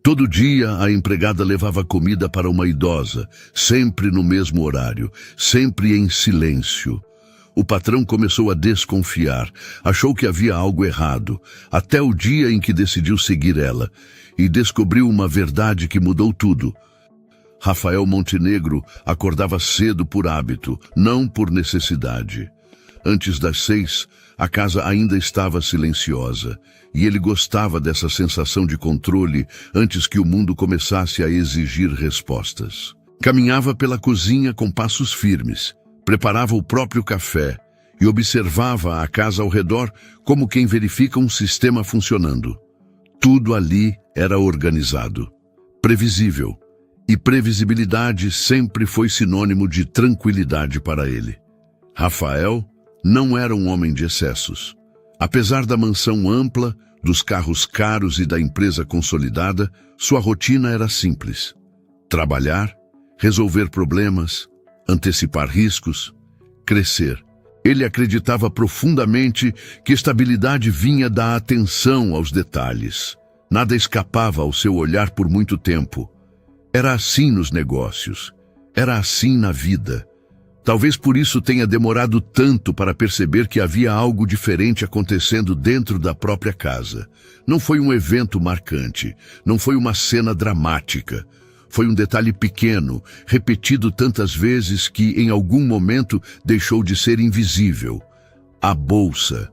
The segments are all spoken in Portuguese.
Todo dia a empregada levava comida para uma idosa, sempre no mesmo horário, sempre em silêncio. O patrão começou a desconfiar, achou que havia algo errado, até o dia em que decidiu seguir ela, e descobriu uma verdade que mudou tudo. Rafael Montenegro acordava cedo por hábito, não por necessidade. Antes das 6, a casa ainda estava silenciosa, e ele gostava dessa sensação de controle antes que o mundo começasse a exigir respostas. Caminhava pela cozinha com passos firmes, preparava o próprio café e observava a casa ao redor como quem verifica um sistema funcionando. Tudo ali era organizado, previsível, e previsibilidade sempre foi sinônimo de tranquilidade para ele. Rafael não era um homem de excessos. Apesar da mansão ampla, dos carros caros e da empresa consolidada, sua rotina era simples. Trabalhar, resolver problemas, antecipar riscos, crescer. Ele acreditava profundamente que estabilidade vinha da atenção aos detalhes. Nada escapava ao seu olhar por muito tempo. Era assim nos negócios. Era assim na vida. Talvez por isso tenha demorado tanto para perceber que havia algo diferente acontecendo dentro da própria casa. Não foi um evento marcante, não foi uma cena dramática. Foi um detalhe pequeno, repetido tantas vezes que em algum momento deixou de ser invisível. A bolsa.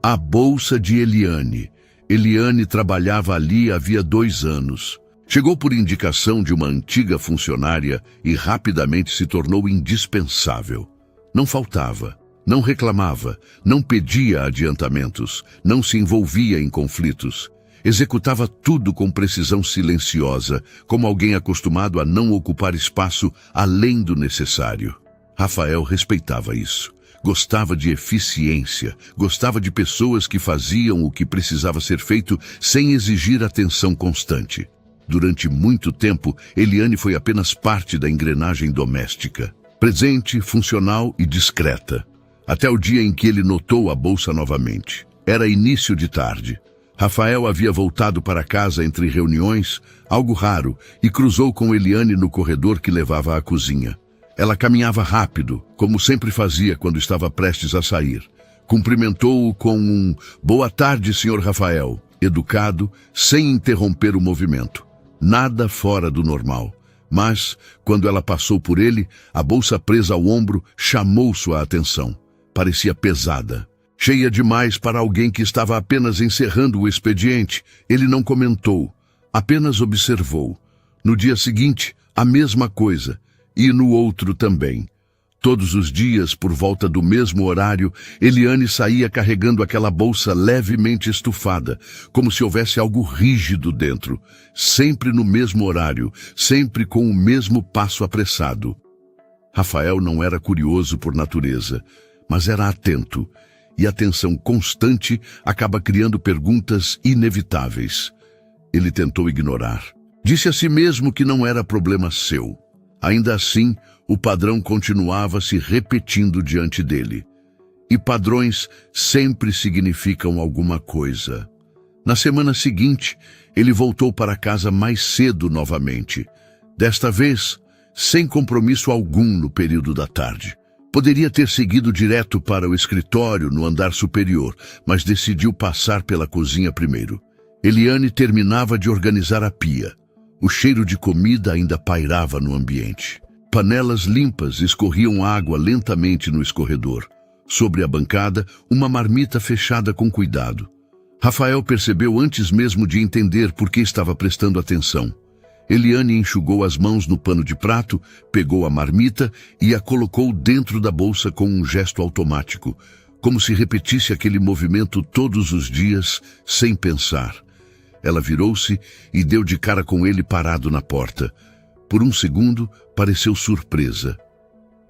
A bolsa de Eliane. Eliane trabalhava ali havia 2 anos. Chegou por indicação de uma antiga funcionária e rapidamente se tornou indispensável. Não faltava, não reclamava, não pedia adiantamentos, não se envolvia em conflitos. Executava tudo com precisão silenciosa, como alguém acostumado a não ocupar espaço além do necessário. Rafael respeitava isso. Gostava de eficiência, gostava de pessoas que faziam o que precisava ser feito sem exigir atenção constante. Durante muito tempo, Eliane foi apenas parte da engrenagem doméstica. Presente, funcional e discreta. Até o dia em que ele notou a bolsa novamente. Era início de tarde. Rafael havia voltado para casa entre reuniões, algo raro, e cruzou com Eliane no corredor que levava à cozinha. Ela caminhava rápido, como sempre fazia quando estava prestes a sair. Cumprimentou-o com um "Boa tarde, Sr. Rafael", educado, sem interromper o movimento. Nada fora do normal. Mas, quando ela passou por ele, a bolsa presa ao ombro chamou sua atenção. Parecia pesada. Cheia demais para alguém que estava apenas encerrando o expediente. Ele não comentou, apenas observou. No dia seguinte, a mesma coisa. E no outro também. Todos os dias, por volta do mesmo horário, Eliane saía carregando aquela bolsa levemente estufada, como se houvesse algo rígido dentro, sempre no mesmo horário, sempre com o mesmo passo apressado. Rafael não era curioso por natureza, mas era atento, e a atenção constante acaba criando perguntas inevitáveis. Ele tentou ignorar. Disse a si mesmo que não era problema seu. Ainda assim, o padrão continuava se repetindo diante dele. E padrões sempre significam alguma coisa. Na semana seguinte, ele voltou para casa mais cedo novamente. Desta vez, sem compromisso algum no período da tarde. Poderia ter seguido direto para o escritório no andar superior, mas decidiu passar pela cozinha primeiro. Eliane terminava de organizar a pia. O cheiro de comida ainda pairava no ambiente. Panelas limpas escorriam água lentamente no escorredor. Sobre a bancada, uma marmita fechada com cuidado. Rafael percebeu antes mesmo de entender por que estava prestando atenção. Eliane enxugou as mãos no pano de prato, pegou a marmita e a colocou dentro da bolsa com um gesto automático, como se repetisse aquele movimento todos os dias, sem pensar. Ela virou-se e deu de cara com ele parado na porta. Por um segundo, pareceu surpresa.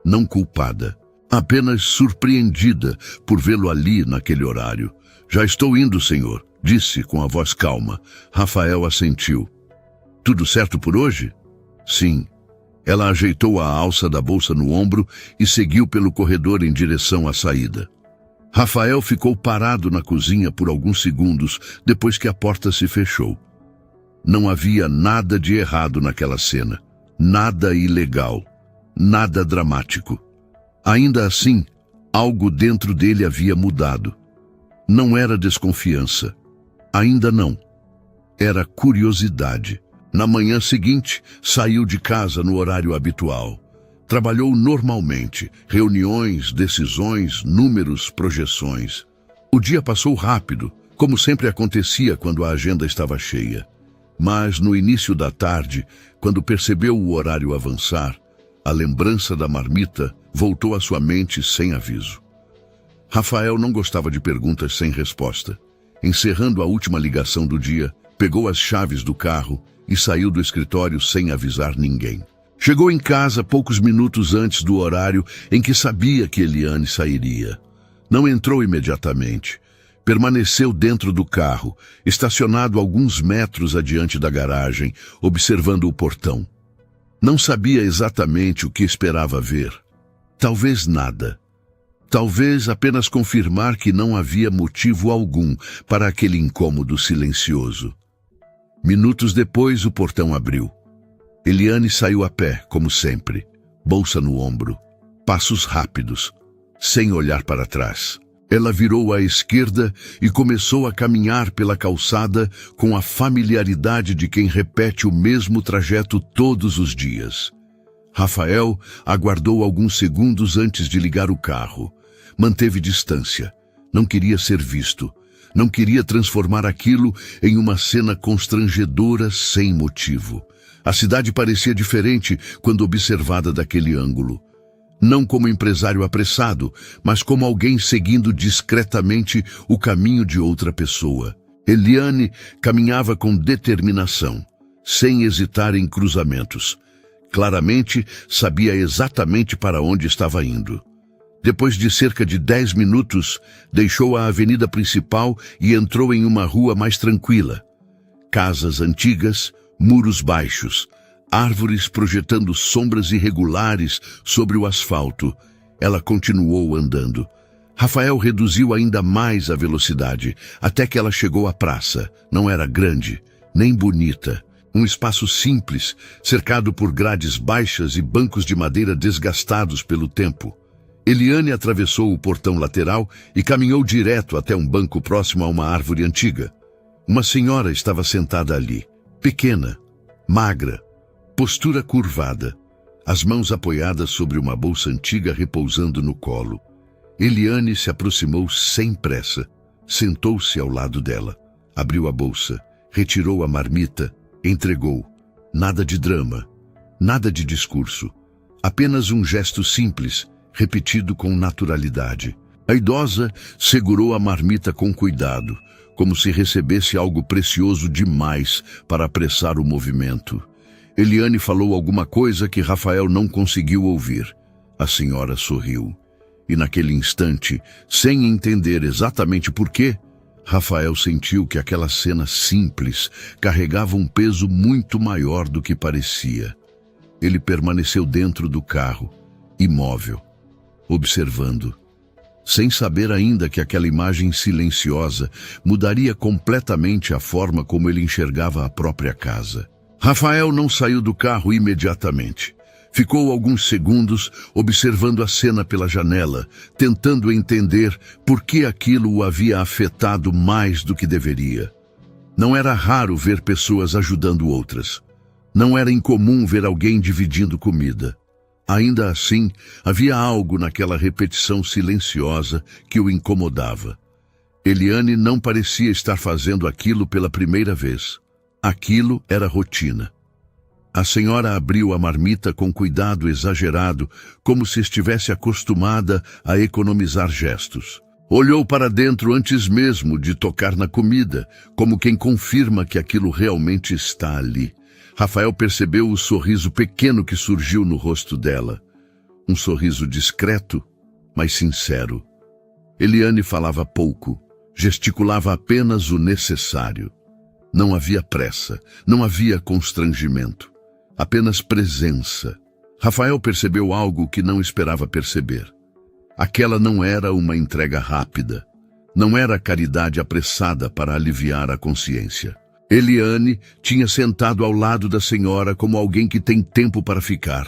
Não culpada, apenas surpreendida por vê-lo ali naquele horário. "Já estou indo, senhor", disse com a voz calma. Rafael assentiu. "Tudo certo por hoje?" "Sim." Ela ajeitou a alça da bolsa no ombro e seguiu pelo corredor em direção à saída. Rafael ficou parado na cozinha por alguns segundos depois que a porta se fechou. Não havia nada de errado naquela cena, nada ilegal, nada dramático. Ainda assim, algo dentro dele havia mudado. Não era desconfiança, ainda não. Era curiosidade. Na manhã seguinte, saiu de casa no horário habitual. Trabalhou normalmente, reuniões, decisões, números, projeções. O dia passou rápido, como sempre acontecia quando a agenda estava cheia. Mas no início da tarde, quando percebeu o horário avançar, a lembrança da marmita voltou à sua mente sem aviso. Rafael não gostava de perguntas sem resposta. Encerrando a última ligação do dia, pegou as chaves do carro e saiu do escritório sem avisar ninguém. Chegou em casa poucos minutos antes do horário em que sabia que Eliane sairia. Não entrou imediatamente. Permaneceu dentro do carro, estacionado alguns metros adiante da garagem, observando o portão. Não sabia exatamente o que esperava ver. Talvez nada. Talvez apenas confirmar que não havia motivo algum para aquele incômodo silencioso. Minutos depois, o portão abriu. Eliane saiu a pé, como sempre, bolsa no ombro, passos rápidos, sem olhar para trás. Ela virou à esquerda e começou a caminhar pela calçada com a familiaridade de quem repete o mesmo trajeto todos os dias. Rafael aguardou alguns segundos antes de ligar o carro. Manteve distância. Não queria ser visto. Não queria transformar aquilo em uma cena constrangedora sem motivo. A cidade parecia diferente quando observada daquele ângulo. Não como empresário apressado, mas como alguém seguindo discretamente o caminho de outra pessoa. Eliane caminhava com determinação, sem hesitar em cruzamentos. Claramente sabia exatamente para onde estava indo. Depois de cerca de 10 minutos, deixou a avenida principal e entrou em uma rua mais tranquila. Casas antigas, muros baixos, árvores projetando sombras irregulares sobre o asfalto. Ela continuou andando. Rafael reduziu ainda mais a velocidade, até que ela chegou à praça. Não era grande, nem bonita. Um espaço simples, cercado por grades baixas e bancos de madeira desgastados pelo tempo. Eliane atravessou o portão lateral e caminhou direto até um banco próximo a uma árvore antiga. Uma senhora estava sentada ali, pequena, magra, postura curvada, as mãos apoiadas sobre uma bolsa antiga repousando no colo. Eliane se aproximou sem pressa, sentou-se ao lado dela, abriu a bolsa, retirou a marmita, entregou. Nada de drama, nada de discurso, apenas um gesto simples, repetido com naturalidade. A idosa segurou a marmita com cuidado, como se recebesse algo precioso demais para apressar o movimento. Eliane falou alguma coisa que Rafael não conseguiu ouvir. A senhora sorriu. E naquele instante, sem entender exatamente por quê, Rafael sentiu que aquela cena simples carregava um peso muito maior do que parecia. Ele permaneceu dentro do carro, imóvel, observando, sem saber ainda que aquela imagem silenciosa mudaria completamente a forma como ele enxergava a própria casa. Rafael não saiu do carro imediatamente. Ficou alguns segundos observando a cena pela janela, tentando entender por que aquilo o havia afetado mais do que deveria. Não era raro ver pessoas ajudando outras. Não era incomum ver alguém dividindo comida. Ainda assim, havia algo naquela repetição silenciosa que o incomodava. Eliane não parecia estar fazendo aquilo pela primeira vez. Aquilo era rotina. A senhora abriu a marmita com cuidado exagerado, como se estivesse acostumada a economizar gestos. Olhou para dentro antes mesmo de tocar na comida, como quem confirma que aquilo realmente está ali. Rafael percebeu o sorriso pequeno que surgiu no rosto dela. Um sorriso discreto, mas sincero. Eliane falava pouco, gesticulava apenas o necessário. Não havia pressa, não havia constrangimento. Apenas presença. Rafael percebeu algo que não esperava perceber. Aquela não era uma entrega rápida. Não era caridade apressada para aliviar a consciência. Eliane tinha sentado ao lado da senhora como alguém que tem tempo para ficar.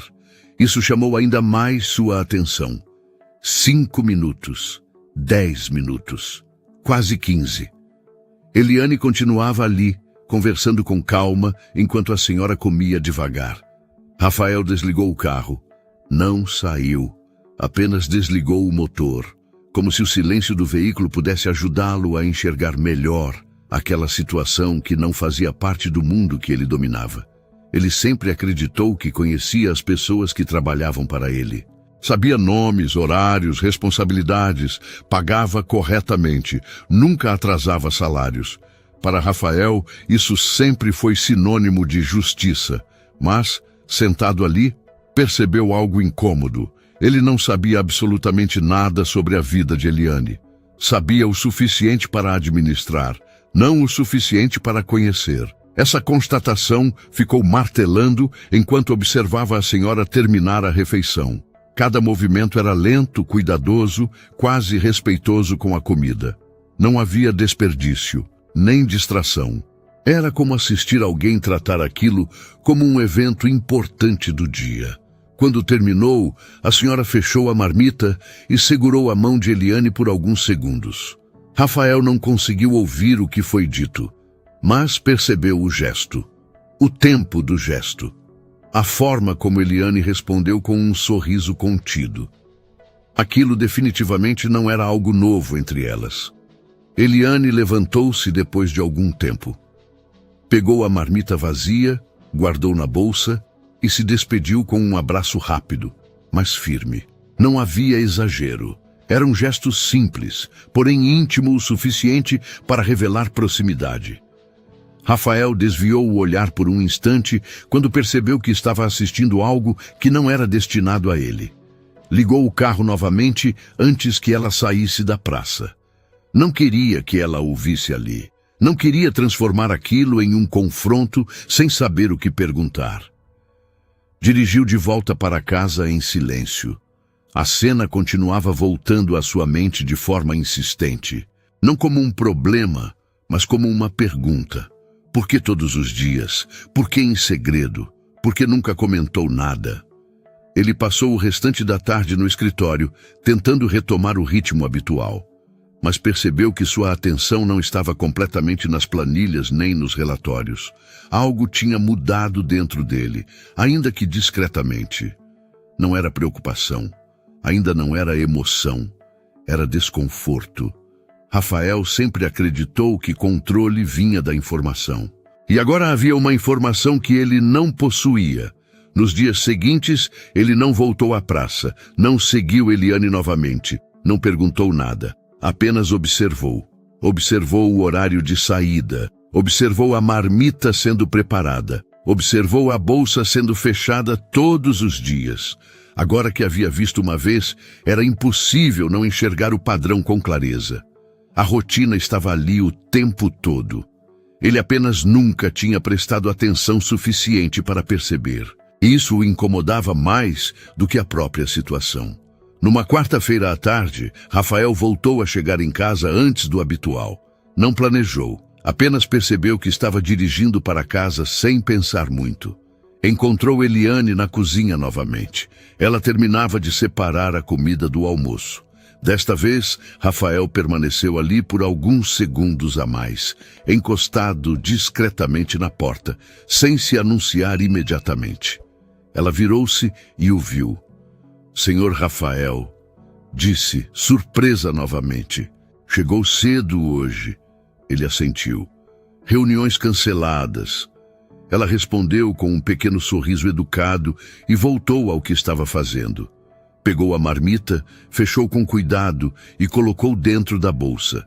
Isso chamou ainda mais sua atenção. 5 minutos, 10 minutos, quase 15. Eliane continuava ali, conversando com calma, enquanto a senhora comia devagar. Rafael desligou o carro. Não saiu, apenas desligou o motor, como se o silêncio do veículo pudesse ajudá-lo a enxergar melhor aquela situação que não fazia parte do mundo que ele dominava. Ele sempre acreditou que conhecia as pessoas que trabalhavam para ele. Sabia nomes, horários, responsabilidades, pagava corretamente, nunca atrasava salários. Para Rafael, isso sempre foi sinônimo de justiça, mas, sentado ali, percebeu algo incômodo. Ele não sabia absolutamente nada sobre a vida de Eliane. Sabia o suficiente para administrar, não o suficiente para conhecer. Essa constatação ficou martelando enquanto observava a senhora terminar a refeição. Cada movimento era lento, cuidadoso, quase respeitoso com a comida. Não havia desperdício, nem distração. Era como assistir alguém tratar aquilo como um evento importante do dia. Quando terminou, a senhora fechou a marmita e segurou a mão de Eliane por alguns segundos. Rafael não conseguiu ouvir o que foi dito, mas percebeu o gesto, o tempo do gesto, a forma como Eliane respondeu com um sorriso contido. Aquilo definitivamente não era algo novo entre elas. Eliane levantou-se depois de algum tempo. Pegou a marmita vazia, guardou na bolsa e se despediu com um abraço rápido, mas firme. Não havia exagero. Era um gesto simples, porém íntimo o suficiente para revelar proximidade. Rafael desviou o olhar por um instante quando percebeu que estava assistindo algo que não era destinado a ele. Ligou o carro novamente antes que ela saísse da praça. Não queria que ela o visse ali. Não queria transformar aquilo em um confronto sem saber o que perguntar. Dirigiu de volta para casa em silêncio. A cena continuava voltando à sua mente de forma insistente. Não como um problema, mas como uma pergunta. Por que todos os dias? Por que em segredo? Por que nunca comentou nada? Ele passou o restante da tarde no escritório, tentando retomar o ritmo habitual. Mas percebeu que sua atenção não estava completamente nas planilhas nem nos relatórios. Algo tinha mudado dentro dele, ainda que discretamente. Não era preocupação. Ainda não era emoção, era desconforto. Rafael sempre acreditou que controle vinha da informação. E agora havia uma informação que ele não possuía. Nos dias seguintes, ele não voltou à praça, não seguiu Eliane novamente, não perguntou nada, apenas observou. Observou o horário de saída, observou a marmita sendo preparada, observou a bolsa sendo fechada todos os dias. Agora que havia visto uma vez, era impossível não enxergar o padrão com clareza. A rotina estava ali o tempo todo. Ele apenas nunca tinha prestado atenção suficiente para perceber. Isso o incomodava mais do que a própria situação. Numa quarta-feira à tarde, Rafael voltou a chegar em casa antes do habitual. Não planejou, apenas percebeu que estava dirigindo para casa sem pensar muito. Encontrou Eliane na cozinha novamente. Ela terminava de separar a comida do almoço. Desta vez, Rafael permaneceu ali por alguns segundos a mais, encostado discretamente na porta, sem se anunciar imediatamente. Ela virou-se e o viu. Senhor Rafael, disse, surpresa novamente. Chegou cedo hoje. Ele assentiu. Reuniões canceladas. Ela respondeu com um pequeno sorriso educado e voltou ao que estava fazendo. Pegou a marmita, fechou com cuidado e colocou dentro da bolsa.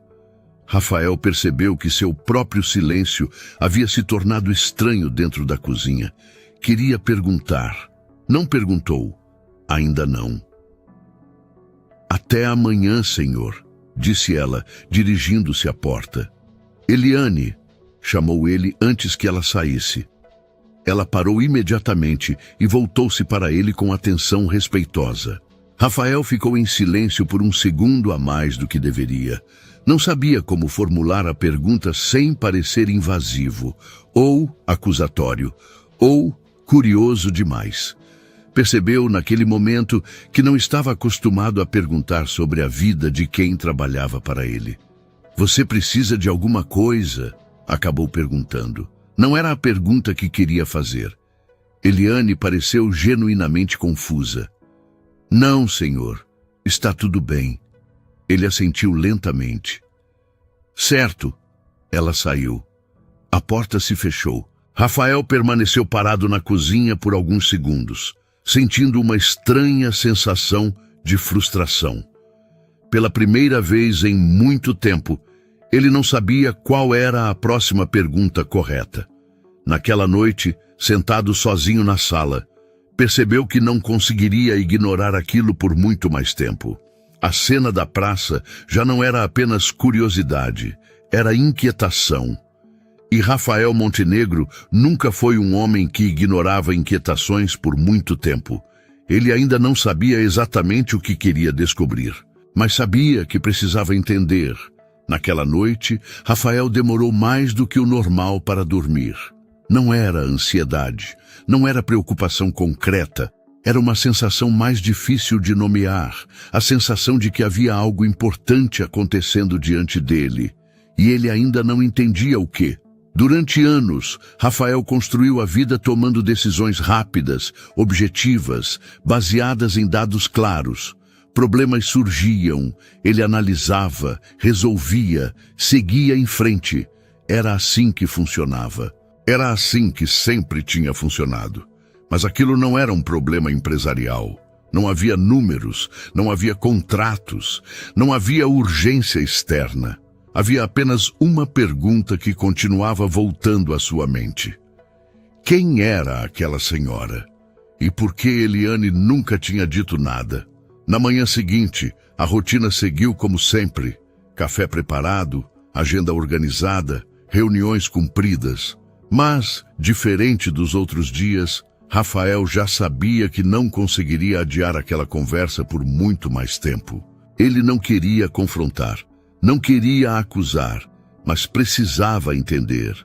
Rafael percebeu que seu próprio silêncio havia se tornado estranho dentro da cozinha. Queria perguntar. Não perguntou. Ainda não. Até amanhã, senhor, disse ela, dirigindo-se à porta. Eliane, chamou ele antes que ela saísse. Ela parou imediatamente e voltou-se para ele com atenção respeitosa. Rafael ficou em silêncio por um segundo a mais do que deveria. Não sabia como formular a pergunta sem parecer invasivo, ou acusatório, ou curioso demais. Percebeu naquele momento que não estava acostumado a perguntar sobre a vida de quem trabalhava para ele. "Você precisa de alguma coisa?" acabou perguntando. Não era a pergunta que queria fazer. Eliane pareceu genuinamente confusa. "Não, senhor. Está tudo bem." Ele assentiu lentamente. "Certo." Ela saiu. A porta se fechou. Rafael permaneceu parado na cozinha por alguns segundos, sentindo uma estranha sensação de frustração. Pela primeira vez em muito tempo, ele não sabia qual era a próxima pergunta correta. Naquela noite, sentado sozinho na sala, percebeu que não conseguiria ignorar aquilo por muito mais tempo. A cena da praça já não era apenas curiosidade, era inquietação. E Rafael Montenegro nunca foi um homem que ignorava inquietações por muito tempo. Ele ainda não sabia exatamente o que queria descobrir, mas sabia que precisava entender. Naquela noite, Rafael demorou mais do que o normal para dormir. Não era ansiedade, não era preocupação concreta, era uma sensação mais difícil de nomear, a sensação de que havia algo importante acontecendo diante dele, e ele ainda não entendia o quê. Durante anos, Rafael construiu a vida tomando decisões rápidas, objetivas, baseadas em dados claros. Problemas surgiam, ele analisava, resolvia, seguia em frente. Era assim que funcionava. Era assim que sempre tinha funcionado. Mas aquilo não era um problema empresarial. Não havia números, não havia contratos, não havia urgência externa. Havia apenas uma pergunta que continuava voltando à sua mente. Quem era aquela senhora? E por que Eliane nunca tinha dito nada? Na manhã seguinte, a rotina seguiu como sempre. Café preparado, agenda organizada, reuniões cumpridas. Mas, diferente dos outros dias, Rafael já sabia que não conseguiria adiar aquela conversa por muito mais tempo. Ele não queria confrontar. Não queria acusar, mas precisava entender.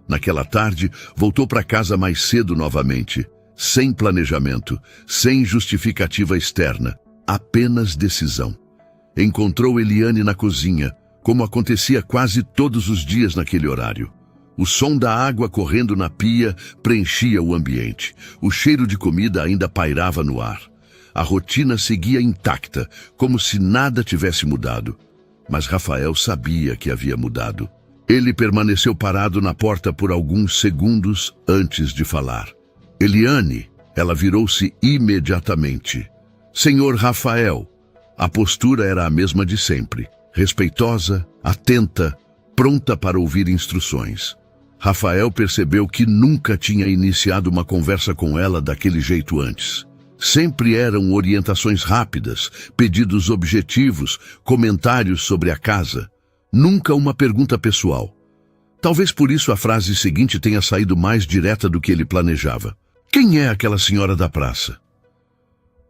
Naquela tarde, voltou para casa mais cedo novamente, sem planejamento, sem justificativa externa, apenas decisão. Encontrou Eliane na cozinha, como acontecia quase todos os dias naquele horário. O som da água correndo na pia preenchia o ambiente. O cheiro de comida ainda pairava no ar. A rotina seguia intacta, como se nada tivesse mudado. Mas Rafael sabia que havia mudado. Ele permaneceu parado na porta por alguns segundos antes de falar. "Eliane", ela virou-se imediatamente. "Senhor Rafael." A postura era a mesma de sempre, respeitosa, atenta, pronta para ouvir instruções. Rafael percebeu que nunca tinha iniciado uma conversa com ela daquele jeito antes. Sempre eram orientações rápidas, pedidos objetivos, comentários sobre a casa. Nunca uma pergunta pessoal. Talvez por isso a frase seguinte tenha saído mais direta do que ele planejava. "Quem é aquela senhora da praça?"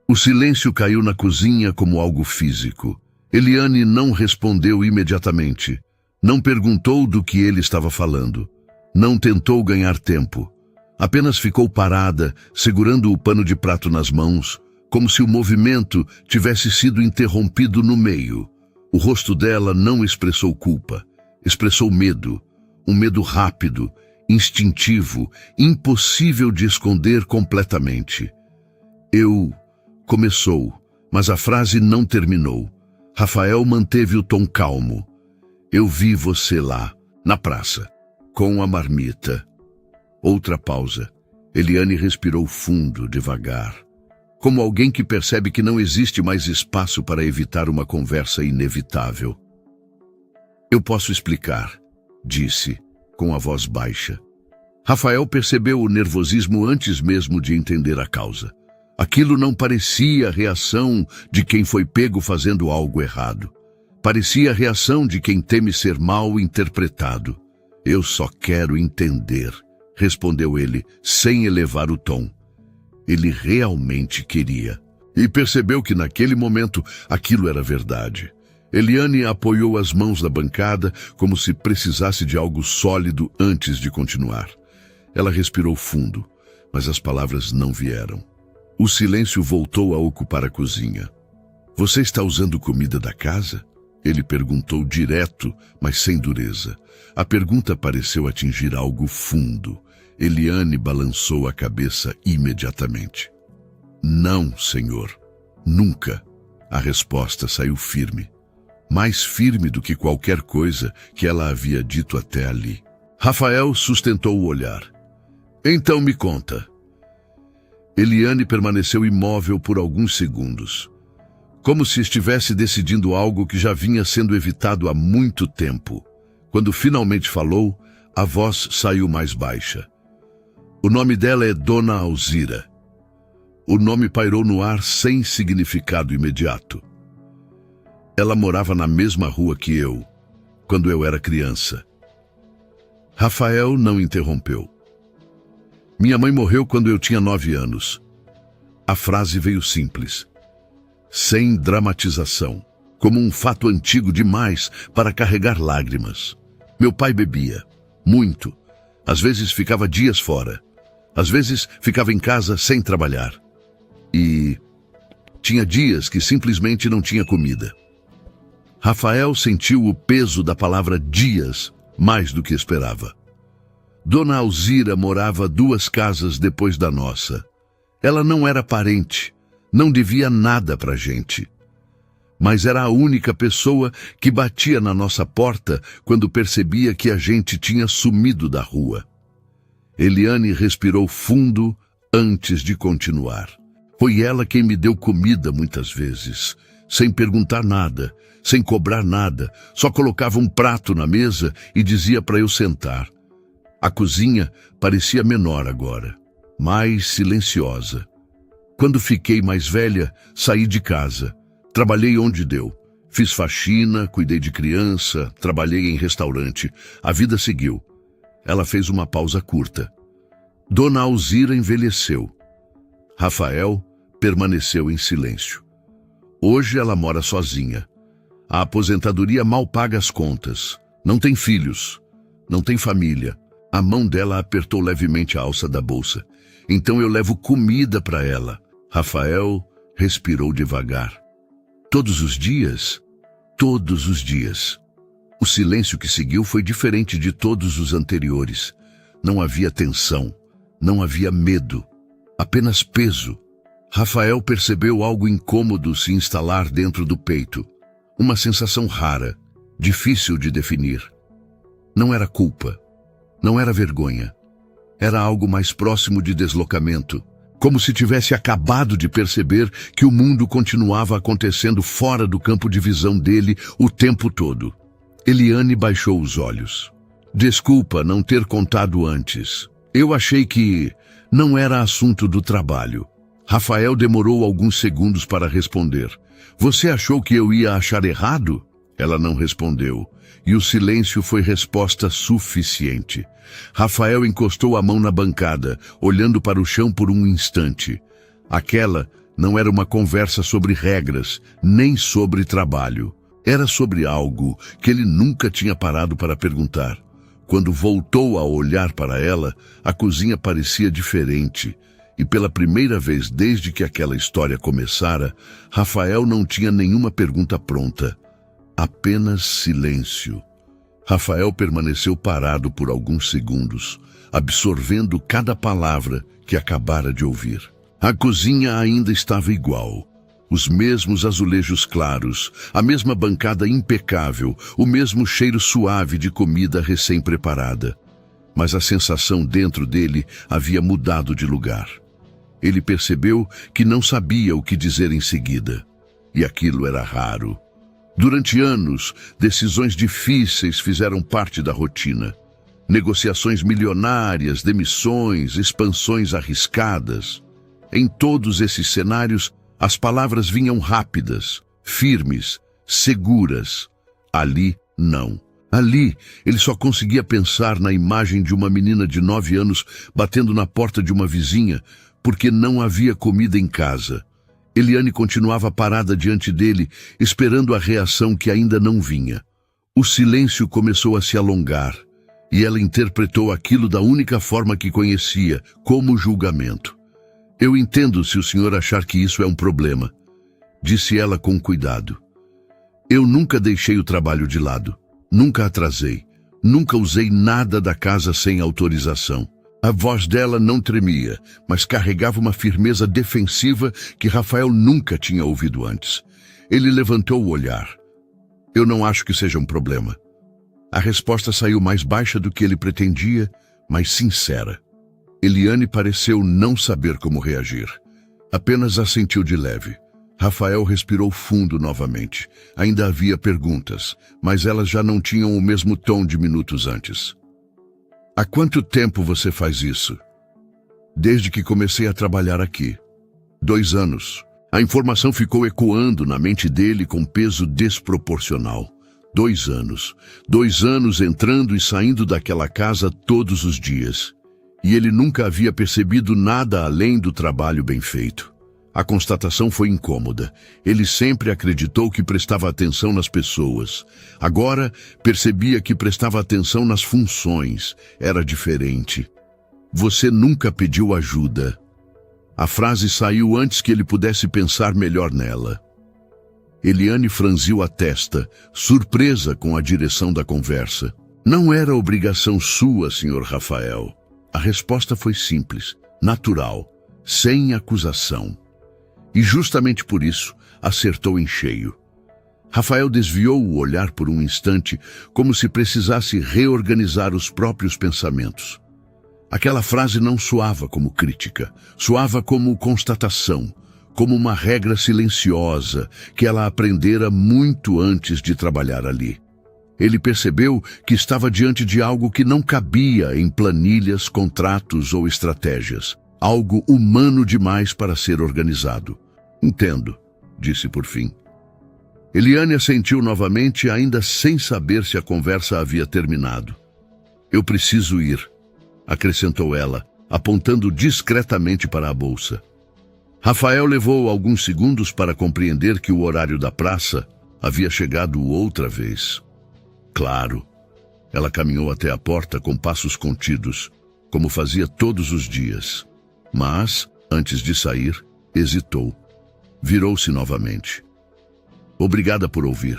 O silêncio caiu na cozinha como algo físico. Eliane não respondeu imediatamente. Não perguntou do que ele estava falando. Não tentou ganhar tempo. Apenas ficou parada, segurando o pano de prato nas mãos, como se o movimento tivesse sido interrompido no meio. O rosto dela não expressou culpa, expressou medo. Um medo rápido, instintivo, impossível de esconder completamente. Começou, mas a frase não terminou. Rafael manteve o tom calmo. "Eu vi você lá, na praça, com a marmita." Outra pausa. Eliane respirou fundo, devagar. Como alguém que percebe que não existe mais espaço para evitar uma conversa inevitável. "Eu posso explicar", disse, com a voz baixa. Rafael percebeu o nervosismo antes mesmo de entender a causa. Aquilo não parecia a reação de quem foi pego fazendo algo errado. Parecia a reação de quem teme ser mal interpretado. "Eu só quero entender", respondeu ele, sem elevar o tom. Ele realmente queria. E percebeu que naquele momento aquilo era verdade. Eliane apoiou as mãos na bancada como se precisasse de algo sólido antes de continuar. Ela respirou fundo, mas as palavras não vieram. O silêncio voltou a ocupar a cozinha. Você está usando comida da casa? Ele perguntou direto, mas sem dureza. A pergunta pareceu atingir algo fundo. Eliane balançou a cabeça imediatamente. Não, senhor. Nunca. A resposta saiu firme. Mais firme do que qualquer coisa que ela havia dito até ali. Rafael sustentou o olhar. Então me conta. Eliane permaneceu imóvel por alguns segundos, como se estivesse decidindo algo que já vinha sendo evitado há muito tempo. Quando finalmente falou, a voz saiu mais baixa. O nome dela é Dona Alzira. O nome pairou no ar sem significado imediato. Ela morava na mesma rua que eu, quando eu era criança. Rafael não interrompeu. Minha mãe morreu quando eu tinha 9 anos. A frase veio simples, sem dramatização, como um fato antigo demais para carregar lágrimas. Meu pai bebia, muito. Às vezes ficava dias fora. Às vezes ficava em casa sem trabalhar. E tinha dias que simplesmente não tinha comida. Rafael sentiu o peso da palavra dias mais do que esperava. Dona Alzira morava 2 casas depois da nossa. Ela não era parente, não devia nada pra gente. Mas era a única pessoa que batia na nossa porta quando percebia que a gente tinha sumido da rua. Eliane respirou fundo antes de continuar. Foi ela quem me deu comida muitas vezes, sem perguntar nada, sem cobrar nada, só colocava um prato na mesa e dizia para eu sentar. A cozinha parecia menor agora, mais silenciosa. Quando fiquei mais velha, saí de casa. Trabalhei onde deu. Fiz faxina, cuidei de criança, trabalhei em restaurante. A vida seguiu. Ela fez uma pausa curta. Dona Alzira envelheceu. Rafael permaneceu em silêncio. Hoje ela mora sozinha. A aposentadoria mal paga as contas. Não tem filhos. Não tem família. A mão dela apertou levemente a alça da bolsa. Então eu levo comida para ela. Rafael respirou devagar. Todos os dias? Todos os dias. O silêncio que seguiu foi diferente de todos os anteriores. Não havia tensão. Não havia medo. Apenas peso. Rafael percebeu algo incômodo se instalar dentro do peito. Uma sensação rara, difícil de definir. Não era culpa. Não era vergonha. Era algo mais próximo de deslocamento, como se tivesse acabado de perceber que o mundo continuava acontecendo fora do campo de visão dele o tempo todo. Eliane baixou os olhos. Desculpa não ter contado antes. Eu achei que não era assunto do trabalho. Rafael demorou alguns segundos para responder. Você achou que eu ia achar errado? Ela não respondeu, e o silêncio foi resposta suficiente. Rafael encostou a mão na bancada, olhando para o chão por um instante. Aquela não era uma conversa sobre regras, nem sobre trabalho. Era sobre algo que ele nunca tinha parado para perguntar. Quando voltou a olhar para ela, a cozinha parecia diferente. E pela primeira vez desde que aquela história começara, Rafael não tinha nenhuma pergunta pronta. Apenas silêncio. Rafael permaneceu parado por alguns segundos, absorvendo cada palavra que acabara de ouvir. A cozinha ainda estava igual. Os mesmos azulejos claros, a mesma bancada impecável, o mesmo cheiro suave de comida recém-preparada. Mas a sensação dentro dele havia mudado de lugar. Ele percebeu que não sabia o que dizer em seguida. E aquilo era raro. Durante anos, decisões difíceis fizeram parte da rotina. Negociações milionárias, demissões, expansões arriscadas. Em todos esses cenários, as palavras vinham rápidas, firmes, seguras. Ali, não. Ali, ele só conseguia pensar na imagem de uma menina de 9 anos batendo na porta de uma vizinha porque não havia comida em casa. Eliane continuava parada diante dele, esperando a reação que ainda não vinha. O silêncio começou a se alongar, e ela interpretou aquilo da única forma que conhecia, como julgamento. Eu entendo se o senhor achar que isso é um problema, disse ela com cuidado. Eu nunca deixei o trabalho de lado, nunca atrasei, nunca usei nada da casa sem autorização. A voz dela não tremia, mas carregava uma firmeza defensiva que Rafael nunca tinha ouvido antes. Ele levantou o olhar. Eu não acho que seja um problema. A resposta saiu mais baixa do que ele pretendia, mas sincera. Eliane pareceu não saber como reagir. Apenas assentiu de leve. Rafael respirou fundo novamente. Ainda havia perguntas, mas elas já não tinham o mesmo tom de minutos antes. Há quanto tempo você faz isso? Desde que comecei a trabalhar aqui. 2 anos. A informação ficou ecoando na mente dele com peso desproporcional. 2 anos. 2 anos entrando e saindo daquela casa todos os dias. E ele nunca havia percebido nada além do trabalho bem feito. A constatação foi incômoda. Ele sempre acreditou que prestava atenção nas pessoas. Agora, percebia que prestava atenção nas funções. Era diferente. Você nunca pediu ajuda. A frase saiu antes que ele pudesse pensar melhor nela. Eliane franziu a testa, surpresa com a direção da conversa. Não era obrigação sua, Sr. Rafael. A resposta foi simples, natural, sem acusação. E justamente por isso, acertou em cheio. Rafael desviou o olhar por um instante, como se precisasse reorganizar os próprios pensamentos. Aquela frase não soava como crítica, soava como constatação, como uma regra silenciosa que ela aprendera muito antes de trabalhar ali. Ele percebeu que estava diante de algo que não cabia em planilhas, contratos ou estratégias. Algo humano demais para ser organizado. Entendo, disse por fim. Eliane assentiu novamente, ainda sem saber se a conversa havia terminado. Eu preciso ir, acrescentou ela, apontando discretamente para a bolsa. Rafael levou alguns segundos para compreender que o horário da praça havia chegado outra vez. Claro, ela caminhou até a porta com passos contidos, como fazia todos os dias. Mas, antes de sair, hesitou. Virou-se novamente. Obrigada por ouvir.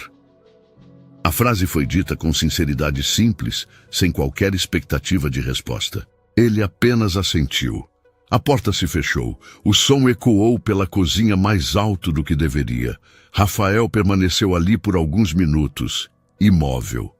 A frase foi dita com sinceridade simples, sem qualquer expectativa de resposta. Ele apenas assentiu. A porta se fechou. O som ecoou pela cozinha mais alto do que deveria. Rafael permaneceu ali por alguns minutos, imóvel.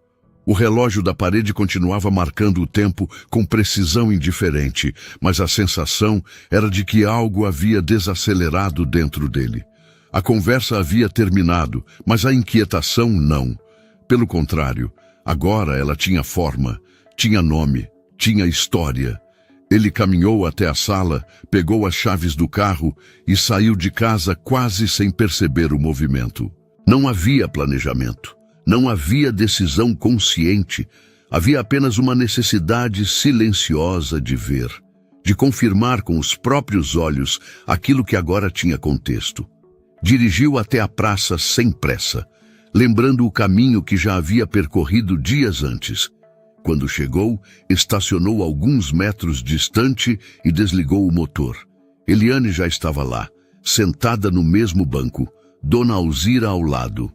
O relógio da parede continuava marcando o tempo com precisão indiferente, mas a sensação era de que algo havia desacelerado dentro dele. A conversa havia terminado, mas a inquietação não. Pelo contrário, agora ela tinha forma, tinha nome, tinha história. Ele caminhou até a sala, pegou as chaves do carro e saiu de casa quase sem perceber o movimento. Não havia planejamento. Não havia decisão consciente, havia apenas uma necessidade silenciosa de ver, de confirmar com os próprios olhos aquilo que agora tinha contexto. Dirigiu até a praça sem pressa, lembrando o caminho que já havia percorrido dias antes. Quando chegou, estacionou alguns metros distante e desligou o motor. Eliane já estava lá, sentada no mesmo banco, Dona Alzira ao lado.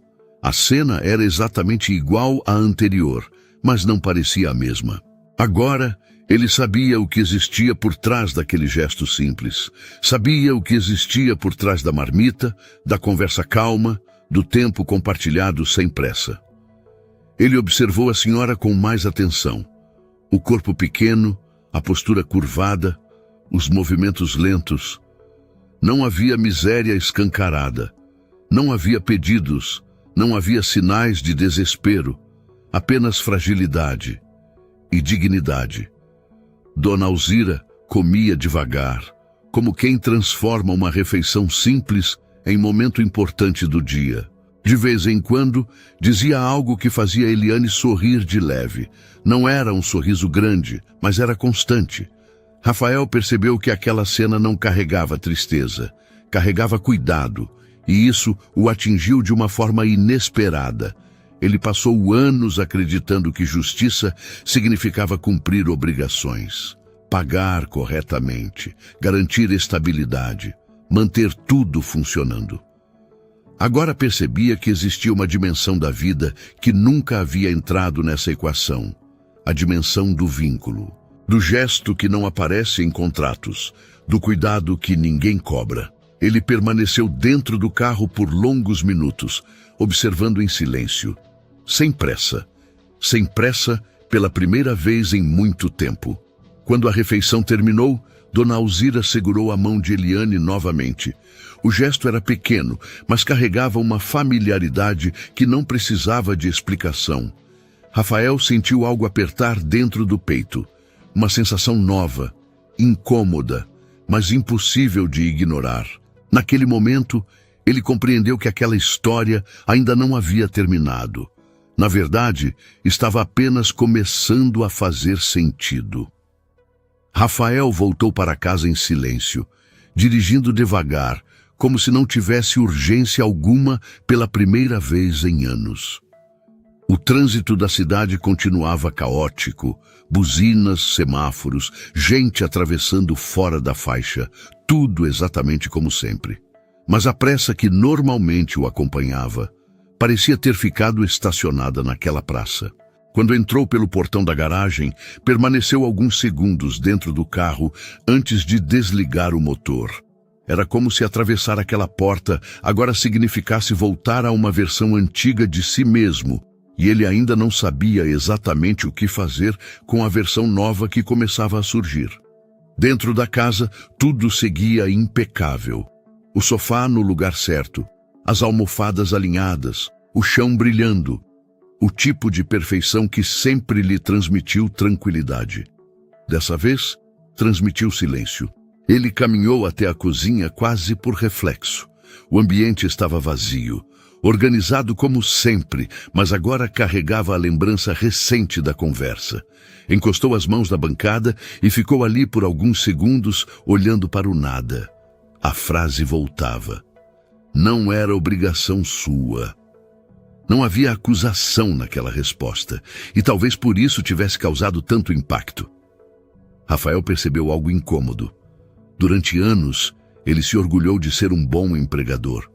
A cena era exatamente igual à anterior, mas não parecia a mesma. Agora, ele sabia o que existia por trás daquele gesto simples. Sabia o que existia por trás da marmita, da conversa calma, do tempo compartilhado sem pressa. Ele observou a senhora com mais atenção. O corpo pequeno, a postura curvada, os movimentos lentos. Não havia miséria escancarada. Não havia pedidos. Não havia sinais de desespero, apenas fragilidade e dignidade. Dona Alzira comia devagar, como quem transforma uma refeição simples em momento importante do dia. De vez em quando, dizia algo que fazia Eliane sorrir de leve. Não era um sorriso grande, mas era constante. Rafael percebeu que aquela cena não carregava tristeza, Carregava cuidado, e isso o atingiu de uma forma inesperada. Ele passou anos acreditando que justiça significava cumprir obrigações, pagar corretamente, garantir estabilidade, manter tudo funcionando. Agora percebia que existia uma dimensão da vida que nunca havia entrado nessa equação, a dimensão do vínculo, do gesto que não aparece em contratos, do cuidado que ninguém cobra. Ele permaneceu dentro do carro por longos minutos, observando em silêncio, sem pressa pela primeira vez em muito tempo. Quando a refeição terminou, Dona Alzira segurou a mão de Eliane novamente. O gesto era pequeno, mas carregava uma familiaridade que não precisava de explicação. Rafael sentiu algo apertar dentro do peito. Uma sensação nova, incômoda, mas impossível de ignorar. Naquele momento, ele compreendeu que aquela história ainda não havia terminado. Na verdade, estava apenas começando a fazer sentido. Rafael voltou para casa em silêncio, dirigindo devagar, como se não tivesse urgência alguma pela primeira vez em anos. O trânsito da cidade continuava caótico, buzinas, semáforos, gente atravessando fora da faixa, tudo exatamente como sempre. Mas a pressa que normalmente o acompanhava parecia ter ficado estacionada naquela praça. Quando entrou pelo portão da garagem, permaneceu alguns segundos dentro do carro antes de desligar o motor. Era como se atravessar aquela porta agora significasse voltar a uma versão antiga de si mesmo, e ele ainda não sabia exatamente o que fazer com a versão nova que começava a surgir. Dentro da casa, tudo seguia impecável. O sofá no lugar certo, as almofadas alinhadas, o chão brilhando, o tipo de perfeição que sempre lhe transmitiu tranquilidade. Dessa vez, transmitiu silêncio. Ele caminhou até a cozinha quase por reflexo. O ambiente estava vazio, organizado como sempre, mas agora carregava a lembrança recente da conversa. Encostou as mãos na bancada e ficou ali por alguns segundos, olhando para o nada. A frase voltava. Não era obrigação sua. Não havia acusação naquela resposta, e talvez por isso tivesse causado tanto impacto. Rafael percebeu algo incômodo. Durante anos, ele se orgulhou de ser um bom empregador.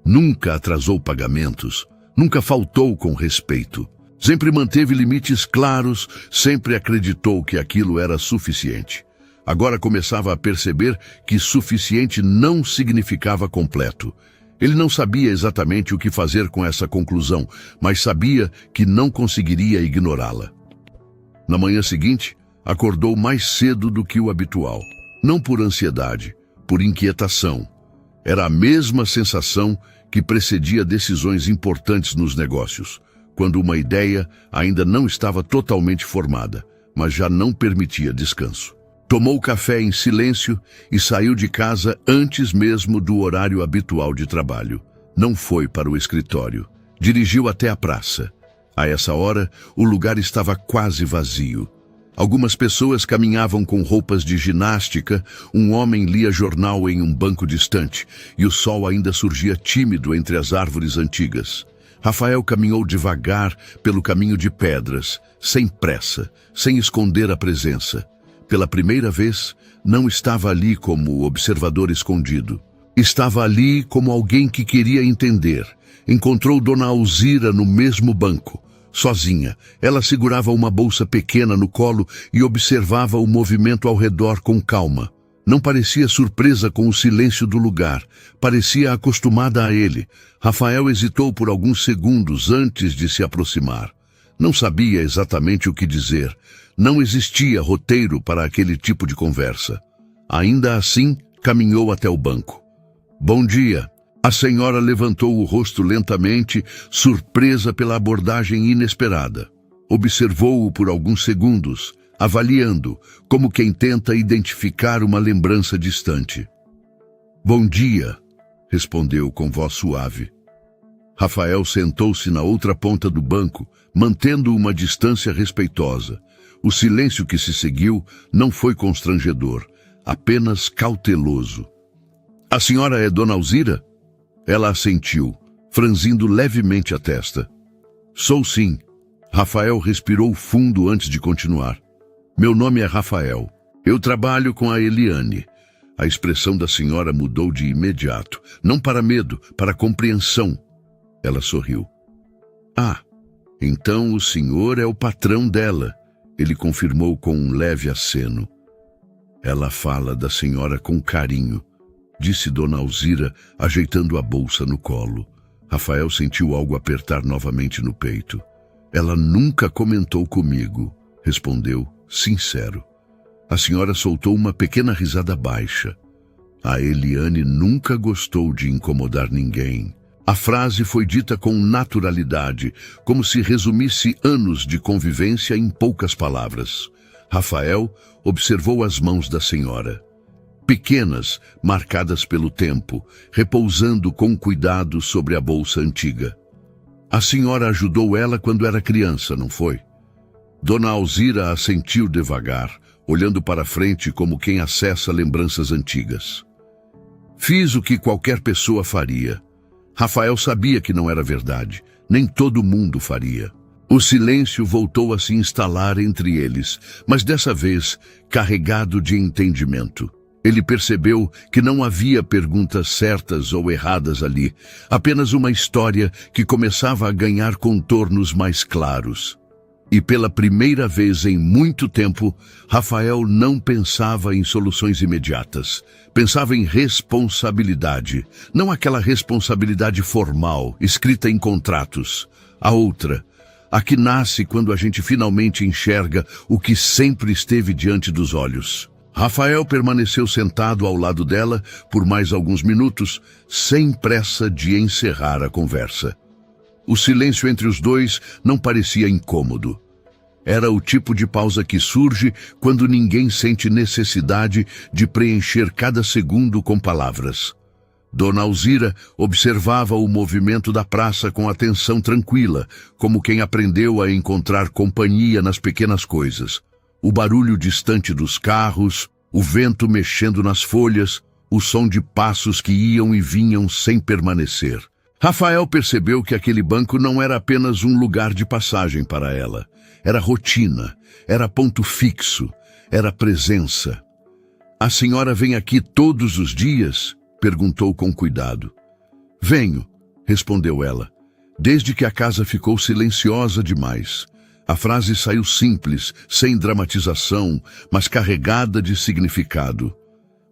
Nunca atrasou pagamentos, nunca faltou com respeito. Sempre manteve limites claros, sempre acreditou que aquilo era suficiente. Agora começava a perceber que suficiente não significava completo. Ele não sabia exatamente o que fazer com essa conclusão, mas sabia que não conseguiria ignorá-la. Na manhã seguinte, acordou mais cedo do que o habitual. Não por ansiedade, por inquietação. Era a mesma sensação que precedia decisões importantes nos negócios, quando uma ideia ainda não estava totalmente formada, mas já não permitia descanso. Tomou café em silêncio e saiu de casa antes mesmo do horário habitual de trabalho. Não foi para o escritório. Dirigiu até a praça. A essa hora, o lugar estava quase vazio. Algumas pessoas caminhavam com roupas de ginástica, um homem lia jornal em um banco distante, e o sol ainda surgia tímido entre as árvores antigas. Rafael caminhou devagar pelo caminho de pedras, sem pressa, sem esconder a presença. Pela primeira vez, não estava ali como observador escondido. Estava ali como alguém que queria entender. Encontrou Dona Alzira no mesmo banco. Sozinha, ela segurava uma bolsa pequena no colo e observava o movimento ao redor com calma. Não parecia surpresa com o silêncio do lugar. Parecia acostumada a ele. Rafael hesitou por alguns segundos antes de se aproximar. Não sabia exatamente o que dizer. Não existia roteiro para aquele tipo de conversa. Ainda assim, caminhou até o banco. Bom dia. A senhora levantou o rosto lentamente, surpresa pela abordagem inesperada. Observou-o por alguns segundos, avaliando, como quem tenta identificar uma lembrança distante. Bom dia, respondeu com voz suave. Rafael sentou-se na outra ponta do banco, mantendo uma distância respeitosa. O silêncio que se seguiu não foi constrangedor, apenas cauteloso. A senhora é Dona Alzira? Ela assentiu, franzindo levemente a testa. Sou sim. Rafael respirou fundo antes de continuar. Meu nome é Rafael. Eu trabalho com a Eliane. A expressão da senhora mudou de imediato. Não para medo, para compreensão. Ela sorriu. Ah, então o senhor é o patrão dela. Ele confirmou com um leve aceno. Ela fala da senhora com carinho, disse Dona Alzira, ajeitando a bolsa no colo. Rafael sentiu algo apertar novamente no peito. Ela nunca comentou comigo, respondeu, sincero. A senhora soltou uma pequena risada baixa. A Eliane nunca gostou de incomodar ninguém. A frase foi dita com naturalidade, como se resumisse anos de convivência em poucas palavras. Rafael observou as mãos da senhora. Pequenas, marcadas pelo tempo, repousando com cuidado sobre a bolsa antiga. A senhora ajudou ela quando era criança, não foi? Dona Alzira assentiu devagar, olhando para frente como quem acessa lembranças antigas. Fiz o que qualquer pessoa faria. Rafael sabia que não era verdade, nem todo mundo faria. O silêncio voltou a se instalar entre eles, mas dessa vez carregado de entendimento. Ele percebeu que não havia perguntas certas ou erradas ali, apenas uma história que começava a ganhar contornos mais claros. E pela primeira vez em muito tempo, Rafael não pensava em soluções imediatas. Pensava em responsabilidade, não aquela responsabilidade formal, escrita em contratos. A outra, a que nasce quando a gente finalmente enxerga o que sempre esteve diante dos olhos. Rafael permaneceu sentado ao lado dela por mais alguns minutos, sem pressa de encerrar a conversa. O silêncio entre os dois não parecia incômodo. Era o tipo de pausa que surge quando ninguém sente necessidade de preencher cada segundo com palavras. Dona Alzira observava o movimento da praça com atenção tranquila, como quem aprendeu a encontrar companhia nas pequenas coisas. O barulho distante dos carros, o vento mexendo nas folhas, o som de passos que iam e vinham sem permanecer. Rafael percebeu que aquele banco não era apenas um lugar de passagem para ela. Era rotina, era ponto fixo, era presença. A senhora vem aqui todos os dias? Perguntou com cuidado. Venho, respondeu ela, desde que a casa ficou silenciosa demais. A frase saiu simples, sem dramatização, mas carregada de significado.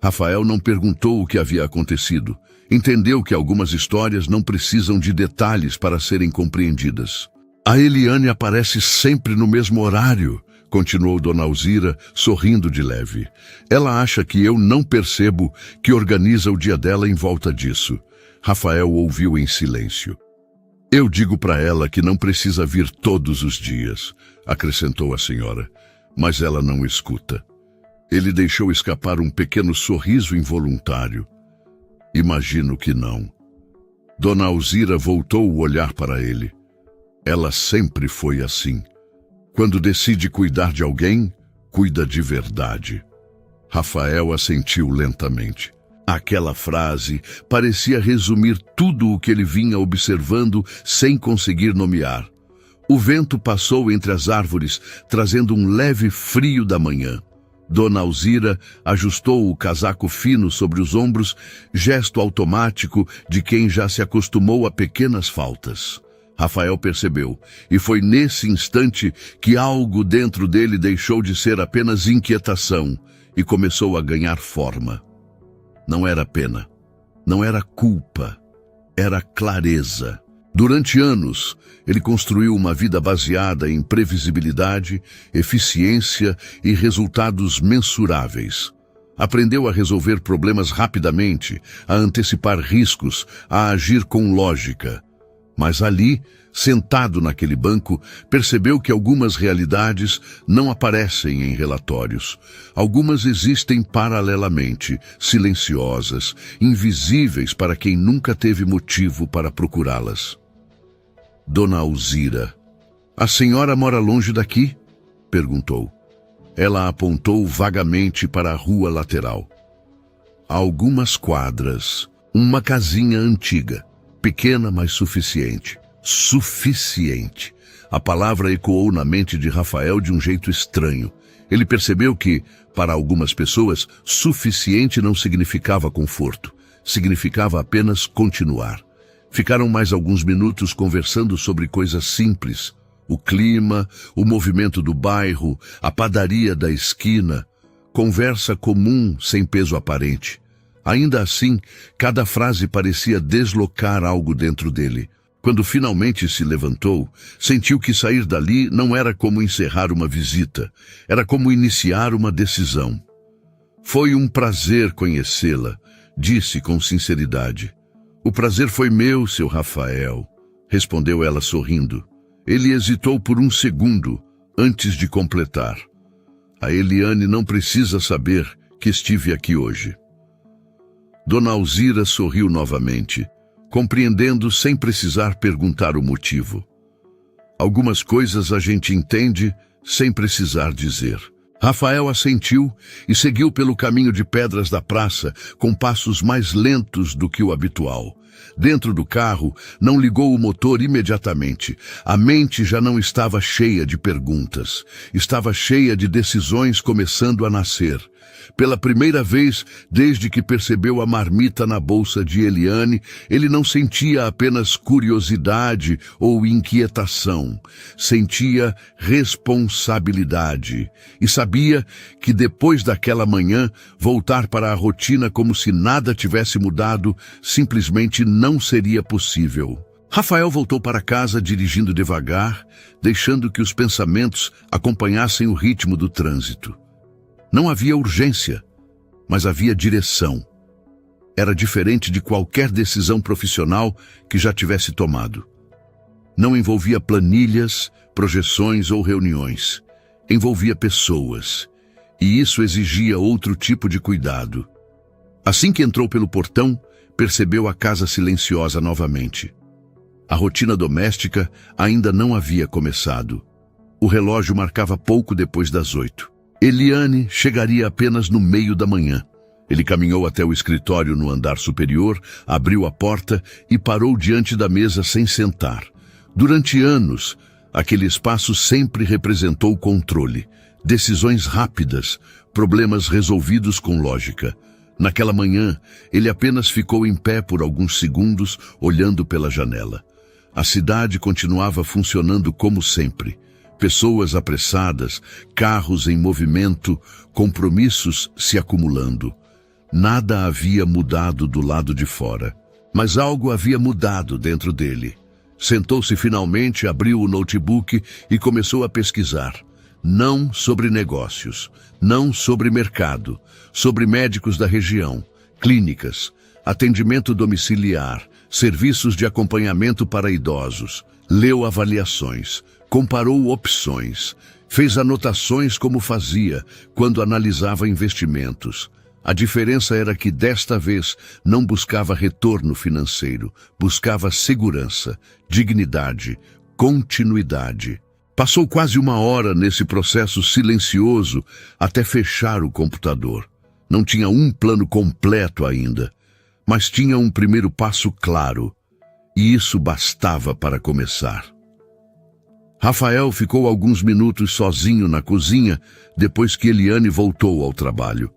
Rafael não perguntou o que havia acontecido. Entendeu que algumas histórias não precisam de detalhes para serem compreendidas. A Eliane aparece sempre no mesmo horário, continuou Dona Alzira, sorrindo de leve. Ela acha que eu não percebo que organiza o dia dela em volta disso. Rafael ouviu em silêncio. Eu digo para ela que não precisa vir todos os dias, acrescentou a senhora, mas ela não escuta. Ele deixou escapar um pequeno sorriso involuntário. Imagino que não. Dona Alzira voltou o olhar para ele. Ela sempre foi assim. Quando decide cuidar de alguém, cuida de verdade. Rafael assentiu lentamente. Aquela frase parecia resumir tudo o que ele vinha observando sem conseguir nomear. O vento passou entre as árvores, trazendo um leve frio da manhã. Dona Alzira ajustou o casaco fino sobre os ombros, gesto automático de quem já se acostumou a pequenas faltas. Rafael percebeu, e foi nesse instante que algo dentro dele deixou de ser apenas inquietação e começou a ganhar forma. Não era pena, não era culpa, era clareza. Durante anos, ele construiu uma vida baseada em previsibilidade, eficiência e resultados mensuráveis. Aprendeu a resolver problemas rapidamente, a antecipar riscos, a agir com lógica. Mas ali, sentado naquele banco, percebeu que algumas realidades não aparecem em relatórios. Algumas existem paralelamente, silenciosas, invisíveis para quem nunca teve motivo para procurá-las. Dona Alzira, a senhora mora longe daqui? Perguntou. Ela apontou vagamente para a rua lateral. a algumas quadras, uma casinha antiga, pequena, mas suficiente. Suficiente. A palavra ecoou na mente de Rafael de um jeito estranho. Ele percebeu que, para algumas pessoas, suficiente não significava conforto. Significava apenas continuar. Ficaram mais alguns minutos conversando sobre coisas simples. O clima, o movimento do bairro, a padaria da esquina. Conversa comum, sem peso aparente. Ainda assim, cada frase parecia deslocar algo dentro dele. Quando finalmente se levantou, sentiu que sair dali não era como encerrar uma visita. Era como iniciar uma decisão. Foi um prazer conhecê-la, disse com sinceridade. O prazer foi meu, seu Rafael, respondeu ela sorrindo. Ele hesitou por um segundo, antes de completar. A Eliane não precisa saber que estive aqui hoje. Dona Alzira sorriu novamente, compreendendo sem precisar perguntar o motivo. Algumas coisas a gente entende sem precisar dizer. Rafael assentiu e seguiu pelo caminho de pedras da praça, com passos mais lentos do que o habitual. Dentro do carro, não ligou o motor imediatamente. A mente já não estava cheia de perguntas. Estava cheia de decisões começando a nascer. Pela primeira vez, desde que percebeu a marmita na bolsa de Eliane, ele não sentia apenas curiosidade ou inquietação. Sentia responsabilidade. E sabia que depois daquela manhã, voltar para a rotina como se nada tivesse mudado, simplesmente não seria possível. Rafael voltou para casa dirigindo devagar, deixando que os pensamentos acompanhassem o ritmo do trânsito. Não havia urgência, mas havia direção. Era diferente de qualquer decisão profissional que já tivesse tomado. Não envolvia planilhas, projeções ou reuniões. Envolvia pessoas, e isso exigia outro tipo de cuidado. Assim que entrou pelo portão, percebeu a casa silenciosa novamente. A rotina doméstica ainda não havia começado. O relógio marcava pouco depois das 8. Eliane chegaria apenas no meio da manhã. Ele caminhou até o escritório no andar superior, abriu a porta e parou diante da mesa sem sentar. Durante anos, aquele espaço sempre representou controle, decisões rápidas, problemas resolvidos com lógica. Naquela manhã, ele apenas ficou em pé por alguns segundos, olhando pela janela. A cidade continuava funcionando como sempre. Pessoas apressadas, carros em movimento, compromissos se acumulando. Nada havia mudado do lado de fora, mas algo havia mudado dentro dele. Sentou-se finalmente, abriu o notebook e começou a pesquisar. Não sobre negócios, não sobre mercado, sobre médicos da região, clínicas, atendimento domiciliar, serviços de acompanhamento para idosos. Leu avaliações, comparou opções, fez anotações como fazia quando analisava investimentos. A diferença era que desta vez não buscava retorno financeiro, buscava segurança, dignidade, continuidade. Passou quase uma hora nesse processo silencioso até fechar o computador. Não tinha um plano completo ainda, mas tinha um primeiro passo claro, e isso bastava para começar. Rafael ficou alguns minutos sozinho na cozinha depois que Eliane voltou ao trabalho.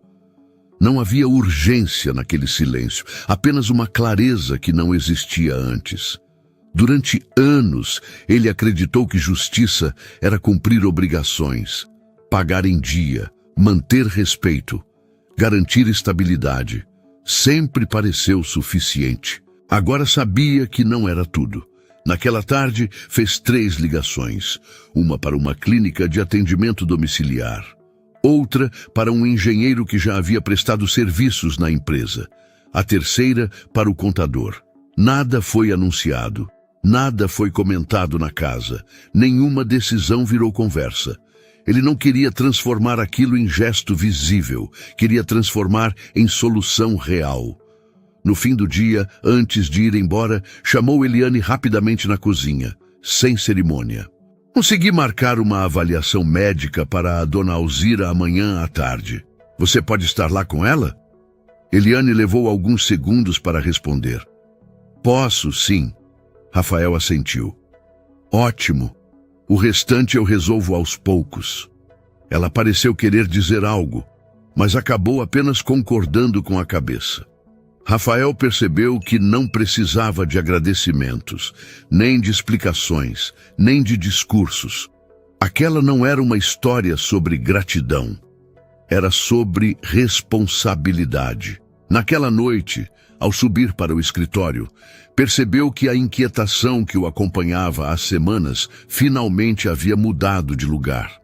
Não havia urgência naquele silêncio, apenas uma clareza que não existia antes. Durante anos, ele acreditou que justiça era cumprir obrigações, pagar em dia, manter respeito, garantir estabilidade. Sempre pareceu suficiente. Agora sabia que não era tudo. Naquela tarde, fez 3 ligações. Uma para uma clínica de atendimento domiciliar. Outra para um engenheiro que já havia prestado serviços na empresa. A terceira para o contador. Nada foi anunciado. Nada foi comentado na casa. Nenhuma decisão virou conversa. Ele não queria transformar aquilo em gesto visível. Queria transformar em solução real. No fim do dia, antes de ir embora, chamou Eliane rapidamente na cozinha, sem cerimônia. Consegui marcar uma avaliação médica para a Dona Alzira amanhã à tarde. Você pode estar lá com ela? Eliane levou alguns segundos para responder. Posso, sim. Rafael assentiu. Ótimo. O restante eu resolvo aos poucos. Ela pareceu querer dizer algo, mas acabou apenas concordando com a cabeça. Rafael percebeu que não precisava de agradecimentos, nem de explicações, nem de discursos. Aquela não era uma história sobre gratidão. Era sobre responsabilidade. Naquela noite, ao subir para o escritório, percebeu que a inquietação que o acompanhava há semanas finalmente havia mudado de lugar.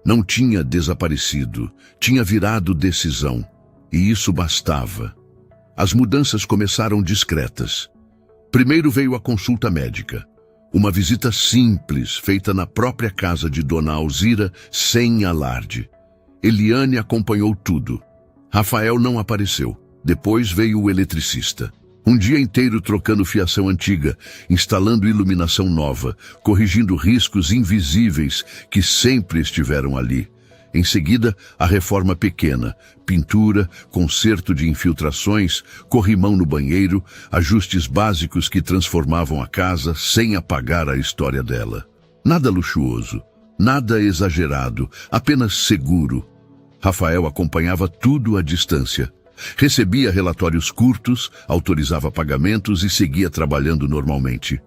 Não tinha desaparecido, tinha virado decisão, e isso bastava. As mudanças começaram discretas. Primeiro veio a consulta médica. Uma visita simples, feita na própria casa de Dona Alzira, sem alarde. Eliane acompanhou tudo. Rafael não apareceu. Depois veio o eletricista. Um dia inteiro trocando fiação antiga, instalando iluminação nova, corrigindo riscos invisíveis que sempre estiveram ali. Em seguida, a reforma pequena, pintura, conserto de infiltrações, corrimão no banheiro, ajustes básicos que transformavam a casa sem apagar a história dela. Nada luxuoso, nada exagerado, apenas seguro. Rafael acompanhava tudo à distância. Recebia relatórios curtos, autorizava pagamentos e seguia trabalhando normalmente.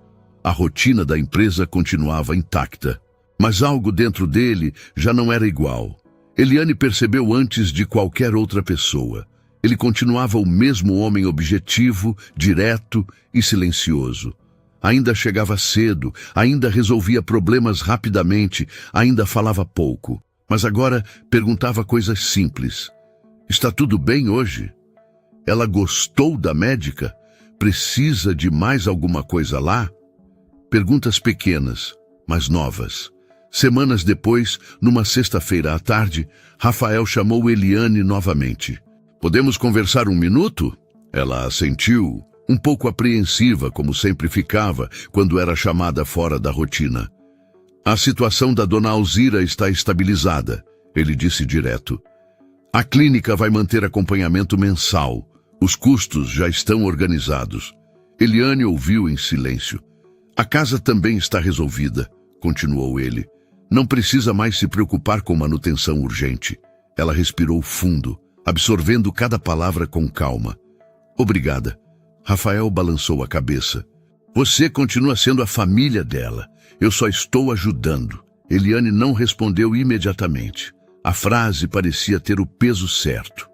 A rotina da empresa continuava intacta. Mas algo dentro dele já não era igual. Eliane percebeu antes de qualquer outra pessoa. Ele continuava o mesmo homem objetivo, direto e silencioso. Ainda chegava cedo, ainda resolvia problemas rapidamente, ainda falava pouco. Mas agora perguntava coisas simples. Está tudo bem hoje? Ela gostou da médica? Precisa de mais alguma coisa lá? Perguntas pequenas, mas novas. Semanas depois, numa sexta-feira à tarde, Rafael chamou Eliane novamente. Podemos conversar um minuto? Ela assentiu, um pouco apreensiva, como sempre ficava quando era chamada fora da rotina. A situação da Dona Alzira está estabilizada, ele disse direto. A clínica vai manter acompanhamento mensal. Os custos já estão organizados. Eliane ouviu em silêncio. A casa também está resolvida, continuou ele. Não precisa mais se preocupar com manutenção urgente. Ela respirou fundo, absorvendo cada palavra com calma. Obrigada. Rafael balançou a cabeça. Você continua sendo a família dela. Eu só estou ajudando. Eliane não respondeu imediatamente. A frase parecia ter o peso certo.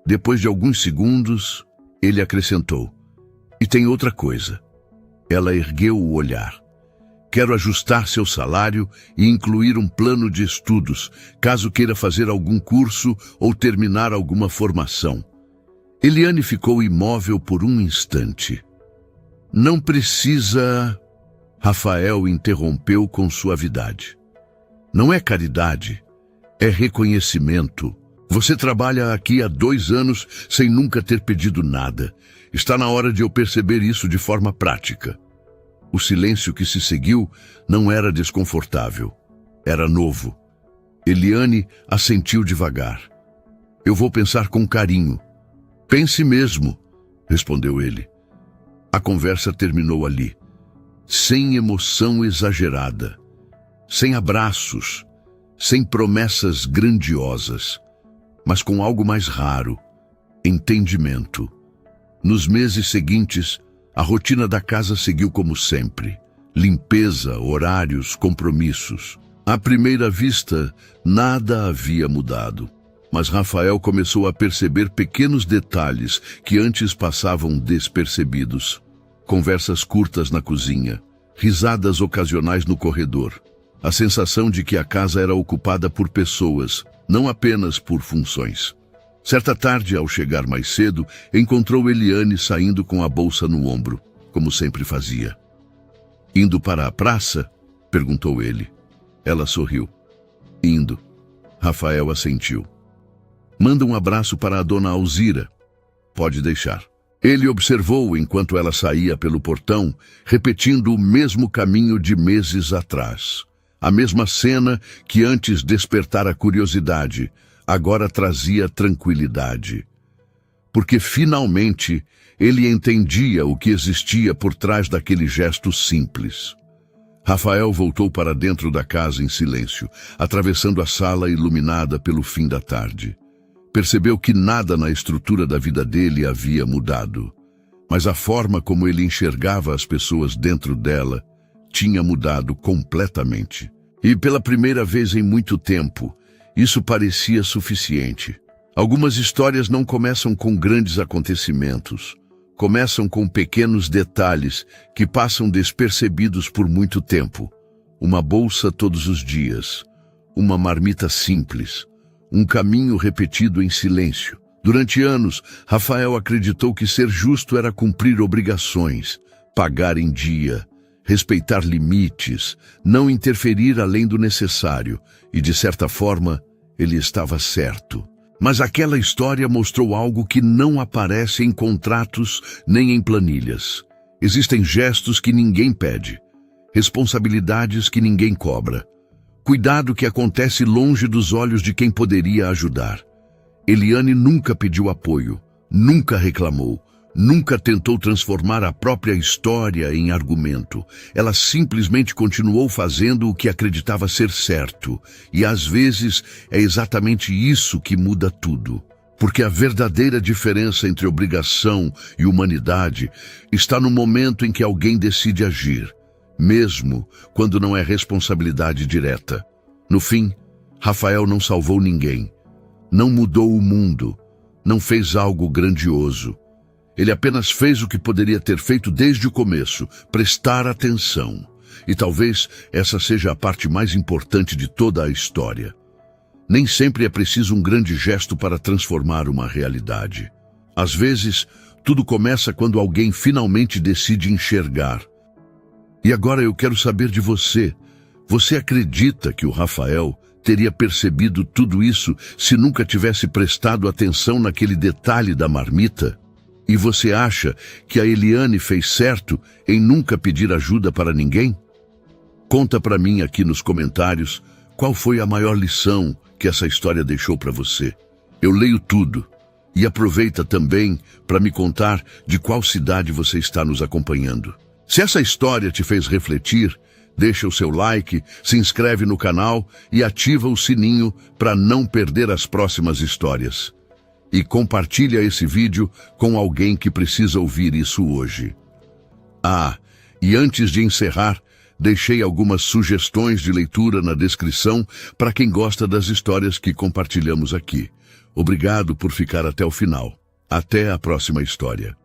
Depois de alguns segundos, ele acrescentou. E tem outra coisa. Ela ergueu o olhar. Quero ajustar seu salário e incluir um plano de estudos, caso queira fazer algum curso ou terminar alguma formação. Eliane ficou imóvel por um instante. Não precisa... Rafael interrompeu com suavidade. Não é caridade, é reconhecimento. Você trabalha aqui há 2 anos sem nunca ter pedido nada. Está na hora de eu perceber isso de forma prática. O silêncio que se seguiu não era desconfortável. Era novo. Eliane assentiu devagar. Eu vou pensar com carinho. Pense mesmo, respondeu ele. A conversa terminou ali. Sem emoção exagerada. Sem abraços. Sem promessas grandiosas. Mas com algo mais raro. Entendimento. Nos meses seguintes, a rotina da casa seguiu como sempre. Limpeza, horários, compromissos. À primeira vista, nada havia mudado. Mas Rafael começou a perceber pequenos detalhes que antes passavam despercebidos. Conversas curtas na cozinha, risadas ocasionais no corredor. A sensação de que a casa era ocupada por pessoas, não apenas por funções. Certa tarde, ao chegar mais cedo, encontrou Eliane saindo com a bolsa no ombro, como sempre fazia. Indo para a praça? Perguntou ele. Ela sorriu. Indo. Rafael assentiu. Manda um abraço para a Dona Alzira. Pode deixar. Ele observou enquanto ela saía pelo portão, repetindo o mesmo caminho de meses atrás. A mesma cena que antes despertara curiosidade, agora trazia tranquilidade. porque finalmente ele entendia o que existia por trás daquele gesto simples. Rafael voltou para dentro da casa em silêncio, atravessando a sala iluminada pelo fim da tarde. Percebeu que nada na estrutura da vida dele havia mudado, mas a forma como ele enxergava as pessoas dentro dela tinha mudado completamente. E pela primeira vez em muito tempo, isso parecia suficiente. Algumas histórias não começam com grandes acontecimentos. Começam com pequenos detalhes que passam despercebidos por muito tempo. Uma bolsa todos os dias, uma marmita simples, um caminho repetido em silêncio. Durante anos, Rafael acreditou que ser justo era cumprir obrigações, pagar em dia, respeitar limites, não interferir além do necessário, e de certa forma, ele estava certo. Mas aquela história mostrou algo que não aparece em contratos nem em planilhas. Existem gestos que ninguém pede, responsabilidades que ninguém cobra, cuidado que acontece longe dos olhos de quem poderia ajudar. Eliane nunca pediu apoio, nunca reclamou, nunca tentou transformar a própria história em argumento. Ela simplesmente continuou fazendo o que acreditava ser certo. E às vezes é exatamente isso que muda tudo. Porque a verdadeira diferença entre obrigação e humanidade está no momento em que alguém decide agir, mesmo quando não é responsabilidade direta. No fim, Rafael não salvou ninguém, não mudou o mundo, não fez algo grandioso. Ele apenas fez o que poderia ter feito desde o começo, prestar atenção. E talvez essa seja a parte mais importante de toda a história. Nem sempre é preciso um grande gesto para transformar uma realidade. Às vezes, tudo começa quando alguém finalmente decide enxergar. E agora eu quero saber de você. Você acredita que o Rafael teria percebido tudo isso se nunca tivesse prestado atenção naquele detalhe da marmita? E você acha que a Eliane fez certo em nunca pedir ajuda para ninguém? Conta para mim aqui nos comentários qual foi a maior lição que essa história deixou para você. Eu leio tudo. E aproveita também para me contar de qual cidade você está nos acompanhando. Se essa história te fez refletir, deixa o seu like, se inscreve no canal e ativa o sininho para não perder as próximas histórias. E compartilha esse vídeo com alguém que precisa ouvir isso hoje. E antes de encerrar, deixei algumas sugestões de leitura na descrição para quem gosta das histórias que compartilhamos aqui. Obrigado por ficar até o final. Até a próxima história.